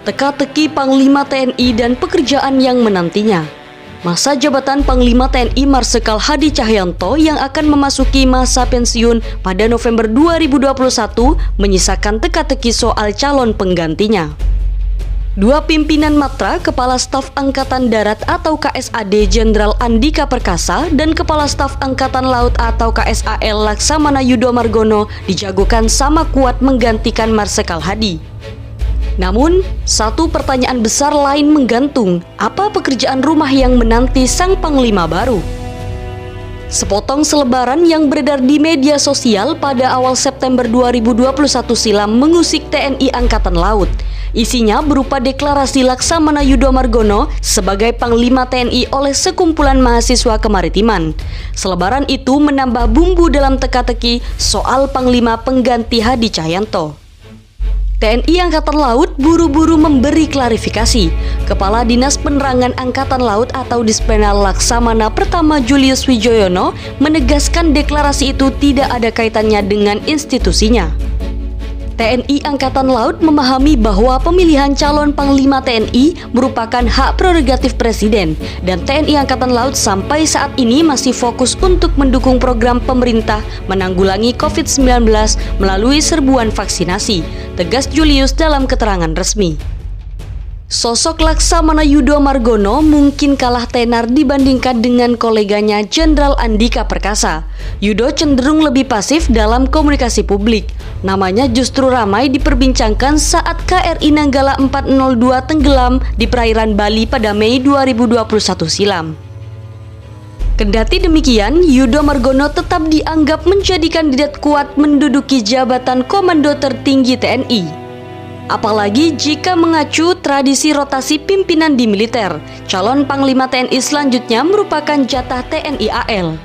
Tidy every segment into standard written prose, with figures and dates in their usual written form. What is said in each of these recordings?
teka-teki Panglima TNI dan pekerjaan yang menantinya. Masa jabatan Panglima TNI Marsikal Hadi Cahyanto yang akan memasuki masa pensiun pada November 2021 menyisakan teka-teki soal calon penggantinya. Dua pimpinan Matra, Kepala Staf Angkatan Darat atau KSAD Jenderal Andika Perkasa dan Kepala Staf Angkatan Laut atau KSAL Laksamana Yudo Margono dijagokan sama kuat menggantikan Marsikal Hadi. Namun, satu pertanyaan besar lain menggantung, apa pekerjaan rumah yang menanti sang Panglima baru? Sepotong selebaran yang beredar di media sosial pada awal September 2021 silam mengusik TNI Angkatan Laut. Isinya berupa deklarasi Laksamana Yudo Margono sebagai Panglima TNI oleh sekumpulan mahasiswa kemaritiman. Selebaran itu menambah bumbu dalam teka-teki soal Panglima pengganti Hadi Cahyanto. TNI Angkatan Laut buru-buru memberi klarifikasi. Kepala Dinas Penerangan Angkatan Laut atau Dispenal Laksamana Pertama Julius Wijoyono menegaskan deklarasi itu tidak ada kaitannya dengan institusinya. TNI Angkatan Laut memahami bahwa pemilihan calon Panglima TNI merupakan hak prerogatif Presiden dan TNI Angkatan Laut sampai saat ini masih fokus untuk mendukung program pemerintah menanggulangi COVID-19 melalui serbuan vaksinasi, tegas Julius dalam keterangan resmi. Sosok Laksamana Yudo Margono mungkin kalah tenar dibandingkan dengan koleganya Jenderal Andika Perkasa. Yudo cenderung lebih pasif dalam komunikasi publik. Namanya justru ramai diperbincangkan saat KRI Nanggala 402 tenggelam di perairan Bali pada Mei 2021 silam. Kendati demikian, Yudo Margono tetap dianggap menjadi kandidat kuat menduduki jabatan Komando Tertinggi TNI. Apalagi jika mengacu tradisi rotasi pimpinan di militer, calon Panglima TNI selanjutnya merupakan jatah TNI AL.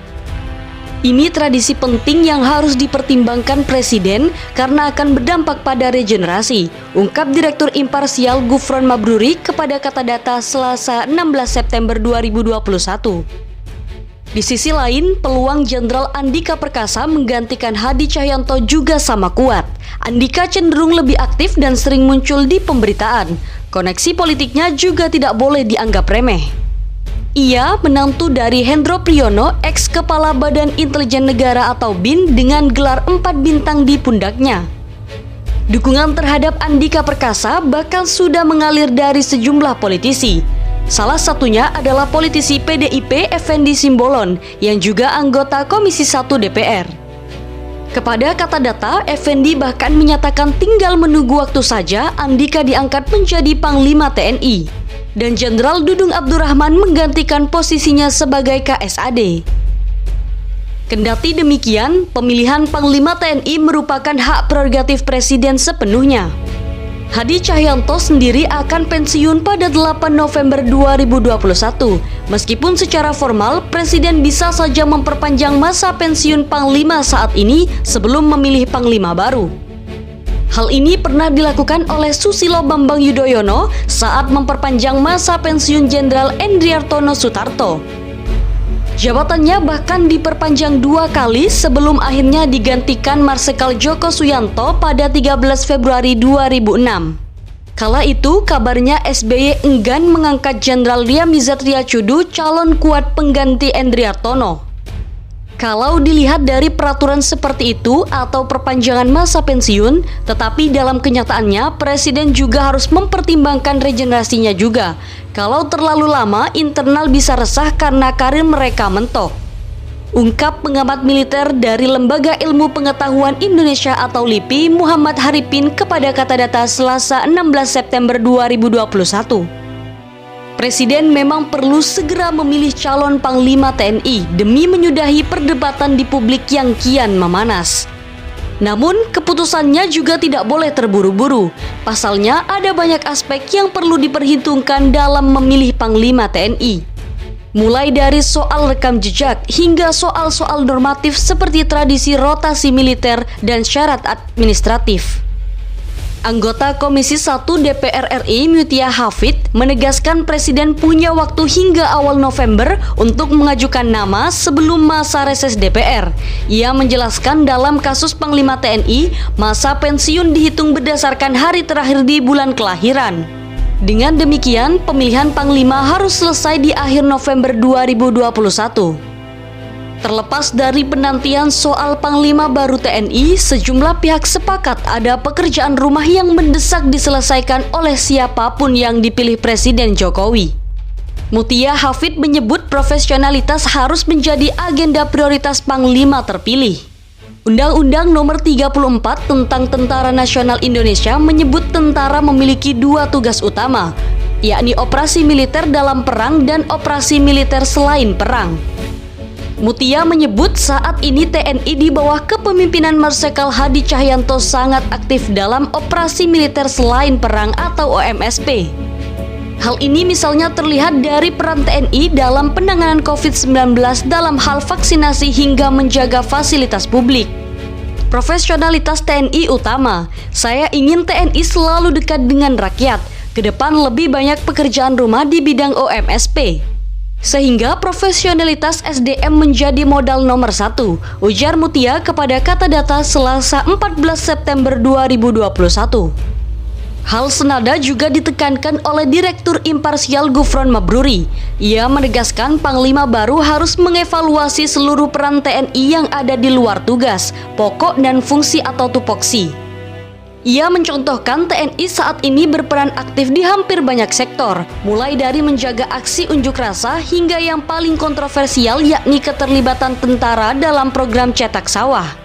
Ini tradisi penting yang harus dipertimbangkan Presiden karena akan berdampak pada regenerasi, ungkap Direktur Imparsial Gufron Mabruri kepada Kata Data Selasa 16 September 2021. Di sisi lain, peluang Jenderal Andika Perkasa menggantikan Hadi Cahyanto juga sama kuat. Andika cenderung lebih aktif dan sering muncul di pemberitaan. Koneksi politiknya juga tidak boleh dianggap remeh. Ia menantu dari Hendro Priyono, ex-kepala Badan Intelijen Negara atau BIN dengan gelar 4 bintang di pundaknya. Dukungan terhadap Andika Perkasa bahkan sudah mengalir dari sejumlah politisi. Salah satunya adalah politisi PDIP Effendi Simbolon yang juga anggota Komisi 1 DPR. Kepada Kata Data, Effendi bahkan menyatakan tinggal menunggu waktu saja Andika diangkat menjadi Panglima TNI dan Jenderal Dudung Abdurrahman menggantikan posisinya sebagai KSAD. Kendati demikian, pemilihan Panglima TNI merupakan hak prerogatif Presiden sepenuhnya. Hadi Cahyanto sendiri akan pensiun pada 8 November 2021. Meskipun secara formal, Presiden bisa saja memperpanjang masa pensiun Panglima saat ini sebelum memilih Panglima baru. Hal ini pernah dilakukan oleh Susilo Bambang Yudhoyono saat memperpanjang masa pensiun Jenderal Endriartono Sutarto. Jabatannya bahkan diperpanjang 2 kali sebelum akhirnya digantikan Marsikal Djoko Suyanto pada 13 Februari 2006. Kala itu kabarnya SBY enggan mengangkat Jenderal Ryamizat Riacudu calon kuat pengganti Endriartono. Kalau dilihat dari peraturan seperti itu atau perpanjangan masa pensiun, tetapi dalam kenyataannya Presiden juga harus mempertimbangkan regenerasinya juga. Kalau terlalu lama, internal bisa resah karena karir mereka mentok. Ungkap pengamat militer dari Lembaga Ilmu Pengetahuan Indonesia atau LIPI, Muhammad Haripin kepada Kata Data Selasa 16 September 2021. Presiden memang perlu segera memilih calon Panglima TNI demi menyudahi perdebatan di publik yang kian memanas. Namun, keputusannya juga tidak boleh terburu-buru. Pasalnya, ada banyak aspek yang perlu diperhitungkan dalam memilih Panglima TNI. Mulai dari soal rekam jejak hingga soal-soal normatif seperti tradisi rotasi militer dan syarat administratif. Anggota Komisi 1 DPR RI Mutia Hafid menegaskan Presiden punya waktu hingga awal November untuk mengajukan nama sebelum masa reses DPR. Ia menjelaskan dalam kasus Panglima TNI, masa pensiun dihitung berdasarkan hari terakhir di bulan kelahiran. Dengan demikian, pemilihan Panglima harus selesai di akhir November 2021. Terlepas dari penantian soal Panglima baru TNI, sejumlah pihak sepakat ada pekerjaan rumah yang mendesak diselesaikan oleh siapapun yang dipilih Presiden Jokowi. Mutia Hafid menyebut profesionalitas harus menjadi agenda prioritas Panglima terpilih. Undang-Undang Nomor 34 tentang Tentara Nasional Indonesia menyebut tentara memiliki dua tugas utama, yakni operasi militer dalam perang dan operasi militer selain perang. Mutia menyebut saat ini TNI di bawah kepemimpinan Marsikal Hadi Cahyanto sangat aktif dalam operasi militer selain perang atau OMSP. Hal ini misalnya terlihat dari peran TNI dalam penanganan COVID-19 dalam hal vaksinasi hingga menjaga fasilitas publik. Profesionalitas TNI utama, saya ingin TNI selalu dekat dengan rakyat, ke depan lebih banyak pekerjaan rumah di bidang OMSP. Sehingga profesionalitas SDM menjadi modal nomor 1, ujar Mutia kepada Kata Data Selasa 14 September 2021. Hal senada juga ditekankan oleh Direktur Imparsial Gufron Mabruri. Ia menegaskan Panglima baru harus mengevaluasi seluruh peran TNI yang ada di luar tugas, pokok dan fungsi atau tupoksi. Ia mencontohkan TNI saat ini berperan aktif di hampir banyak sektor, mulai dari menjaga aksi unjuk rasa hingga yang paling kontroversial yakni keterlibatan tentara dalam program cetak sawah.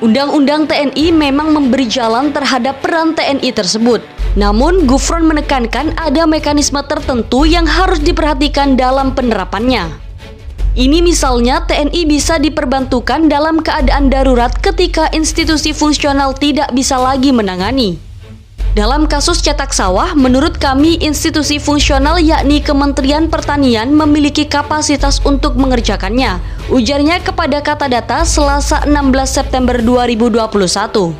Undang-Undang TNI memang memberi jalan terhadap peran TNI tersebut. Namun, Gufron menekankan ada mekanisme tertentu yang harus diperhatikan dalam penerapannya. Ini misalnya TNI bisa diperbantukan dalam keadaan darurat ketika institusi fungsional tidak bisa lagi menangani. Dalam kasus cetak sawah, menurut kami institusi fungsional yakni Kementerian Pertanian memiliki kapasitas untuk mengerjakannya, ujarnya kepada Kata Data Selasa 16 September 2021.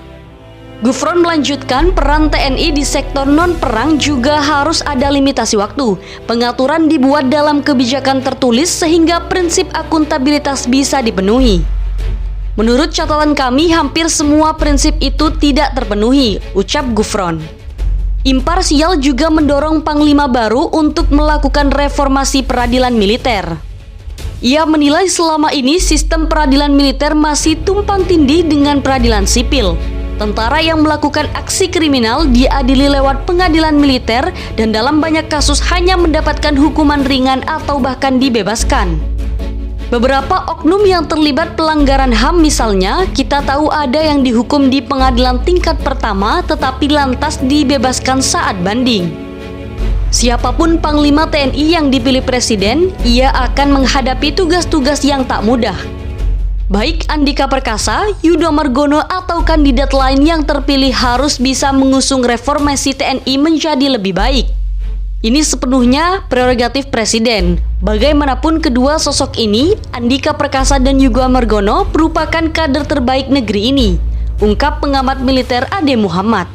Gufron melanjutkan peran TNI di sektor non-perang juga harus ada limitasi waktu. Pengaturan dibuat dalam kebijakan tertulis sehingga prinsip akuntabilitas bisa dipenuhi. Menurut catatan kami, hampir semua prinsip itu tidak terpenuhi, ucap Gufron. Imparsial juga mendorong Panglima baru untuk melakukan reformasi peradilan militer. Ia menilai selama ini sistem peradilan militer masih tumpang tindih dengan peradilan sipil. Tentara yang melakukan aksi kriminal diadili lewat pengadilan militer dan dalam banyak kasus hanya mendapatkan hukuman ringan atau bahkan dibebaskan. Beberapa oknum yang terlibat pelanggaran HAM misalnya, kita tahu ada yang dihukum di pengadilan tingkat pertama tetapi lantas dibebaskan saat banding. Siapapun Panglima TNI yang dipilih Presiden, ia akan menghadapi tugas-tugas yang tak mudah. Baik Andika Perkasa, Yudo Margono atau kandidat lain yang terpilih harus bisa mengusung reformasi TNI menjadi lebih baik. Ini sepenuhnya prerogatif Presiden. Bagaimanapun kedua sosok ini, Andika Perkasa dan Yudo Margono merupakan kader terbaik negeri ini, ungkap pengamat militer Ade Muhammad.